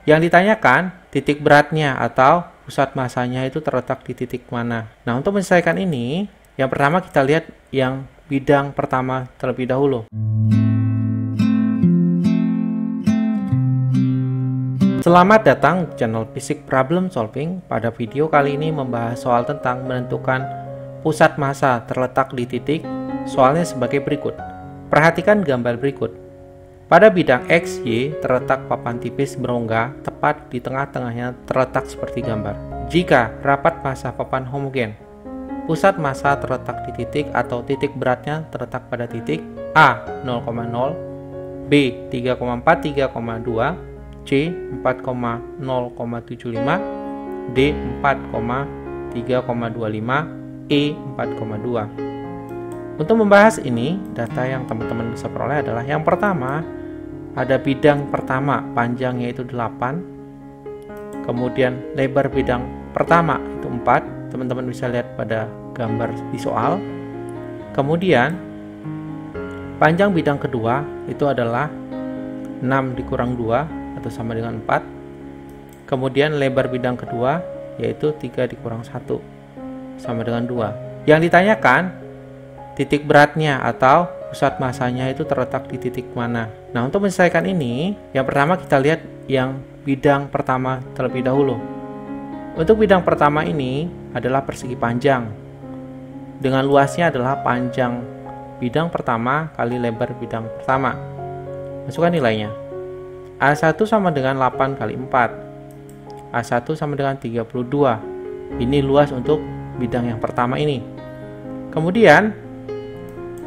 Yang ditanyakan titik beratnya atau pusat masanya itu terletak di titik mana. Nah, untuk menyelesaikan ini, yang pertama kita lihat yang bidang pertama terlebih dahulu. Selamat datang di channel Physics Problem Solving. Pada video kali ini membahas soal tentang menentukan pusat massa terletak di titik. Soalnya sebagai berikut. Perhatikan gambar berikut. Pada bidang X, Y terletak papan tipis berongga tepat di tengah-tengahnya terletak seperti gambar. Jika rapat massa papan homogen, pusat massa terletak di titik atau titik beratnya terletak pada titik A 0,0, B 3,4 3,2, C 4,0,75, D 4,3,25, E 4,2. Untuk membahas ini, data yang teman-teman bisa peroleh adalah yang pertama, ada bidang pertama panjangnya itu 8, kemudian lebar bidang pertama itu 4, teman-teman bisa lihat pada gambar di soal. Kemudian panjang bidang kedua itu adalah 6 dikurang 2 atau sama dengan 4. Kemudian lebar bidang kedua yaitu 3 dikurang 1 sama dengan 2. Yang ditanyakan titik beratnya atau pusat massanya itu terletak di titik mana. Nah, untuk menyelesaikan ini, yang pertama kita lihat yang bidang pertama terlebih dahulu. Untuk bidang pertama ini adalah persegi panjang. Dengan luasnya adalah panjang bidang pertama kali lebar bidang pertama. Masukkan nilainya. A1 sama dengan 8 kali 4. A1 sama dengan 32. Ini luas untuk bidang yang pertama ini. Kemudian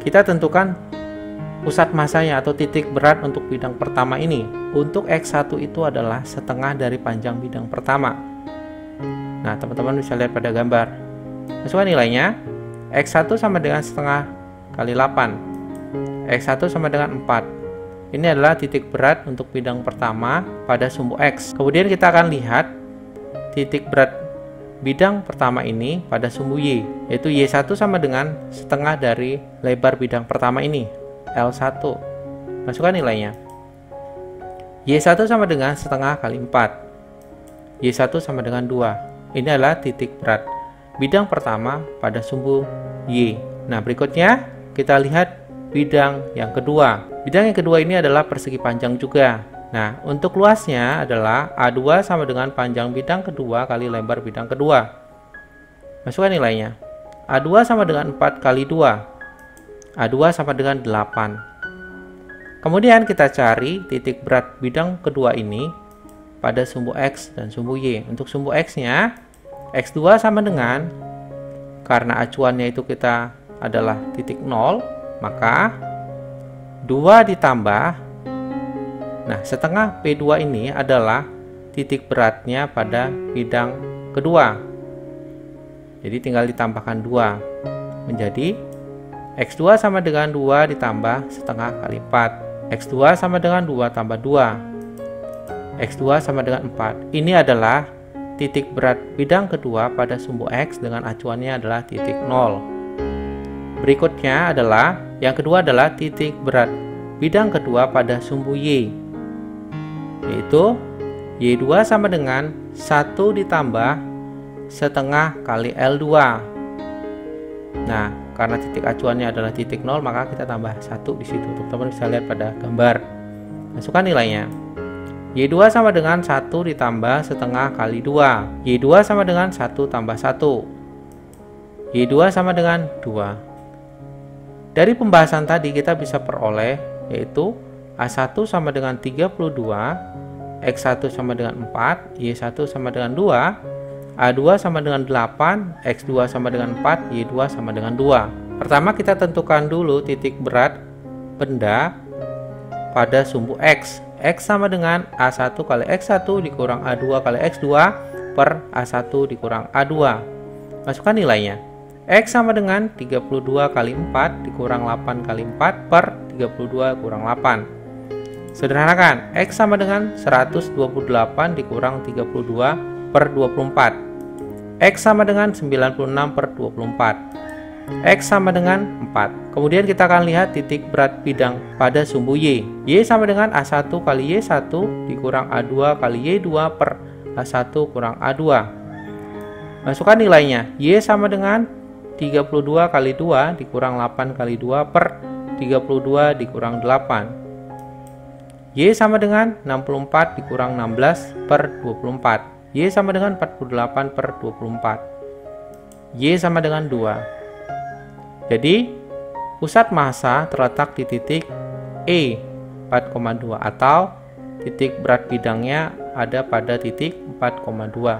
kita tentukan pusat massanya atau titik berat untuk bidang pertama ini. Untuk X1 itu adalah setengah dari panjang bidang pertama. Nah, teman-teman bisa lihat pada gambar. Masukkan nilainya. X1 sama dengan setengah kali 8. X1 sama dengan 4. Ini adalah titik berat untuk bidang pertama pada sumbu X. Kemudian kita akan lihat titik berat bidang pertama ini pada sumbu Y, yaitu Y1 sama dengan setengah dari lebar bidang pertama ini, L1. Masukkan nilainya. Y1 sama dengan setengah kali 4. Y1 sama dengan 2. Ini adalah titik berat bidang pertama pada sumbu Y. Nah, berikutnya kita lihat bidang yang kedua. Bidang yang kedua ini adalah persegi panjang juga. Nah, untuk luasnya adalah A2 sama dengan panjang bidang kedua kali lebar bidang kedua. Masukkan nilainya. A2 sama dengan 4 kali 2. A2 sama dengan 8. Kemudian kita cari titik berat bidang kedua ini pada sumbu X dan sumbu Y. Untuk sumbu X-nya, X2 sama dengan, karena acuannya itu kita adalah titik 0, maka 2 ditambah, nah setengah P2 ini adalah titik beratnya pada bidang kedua. Jadi tinggal ditambahkan 2. Menjadi X2 sama dengan 2 ditambah setengah kali 4. X2 sama dengan 2 tambah 2. X2 sama dengan 4. Ini adalah titik berat bidang kedua pada sumbu X dengan acuannya adalah titik 0. Berikutnya adalah, yang kedua adalah titik berat bidang kedua pada sumbu Y, yaitu Y2 sama dengan 1 ditambah setengah kali L2. Nah, karena titik acuannya adalah titik 0, maka kita tambah 1 di situ. Teman-teman bisa lihat pada gambar. Masukkan nilainya. Y2 sama dengan 1 ditambah setengah kali 2. Y2 sama dengan 1 tambah 1. Y2 sama dengan 2. Dari pembahasan tadi kita bisa peroleh yaitu A1 sama dengan 32, X1 sama dengan 4, Y1 sama dengan 2, A2 sama dengan 8, X2 sama dengan 4, Y2 sama dengan 2. Pertama kita tentukan dulu titik berat benda pada sumbu X. X sama dengan A1 kali X1 dikurang A2 kali X2 per A1 dikurang A2. Masukkan nilainya. X sama dengan 32 kali 4 dikurang 8 kali 4 per 32 kurang 8. Sederhanakan, X sama dengan 128 dikurang 32 per 24. X sama dengan 96 per 24. X sama dengan 4. Kemudian kita akan lihat titik berat bidang pada sumbu Y. Y sama dengan A1 kali Y1 dikurang A2 kali Y2 per A1 kurang A2. Masukkan nilainya. Y sama dengan 32 kali 2 dikurang 8 kali 2 per 32 dikurang 8. Y sama dengan 64 dikurang 16 per 24. Y sama dengan 48 per 24. Y sama dengan 2. Jadi, pusat massa terletak di titik E 4,2 atau titik berat bidangnya ada pada titik 4,2.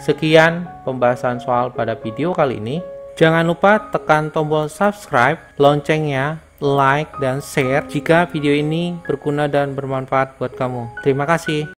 Sekian pembahasan soal pada video kali ini. Jangan lupa tekan tombol subscribe, loncengnya, like, dan share jika video ini berguna dan bermanfaat buat kamu. Terima kasih.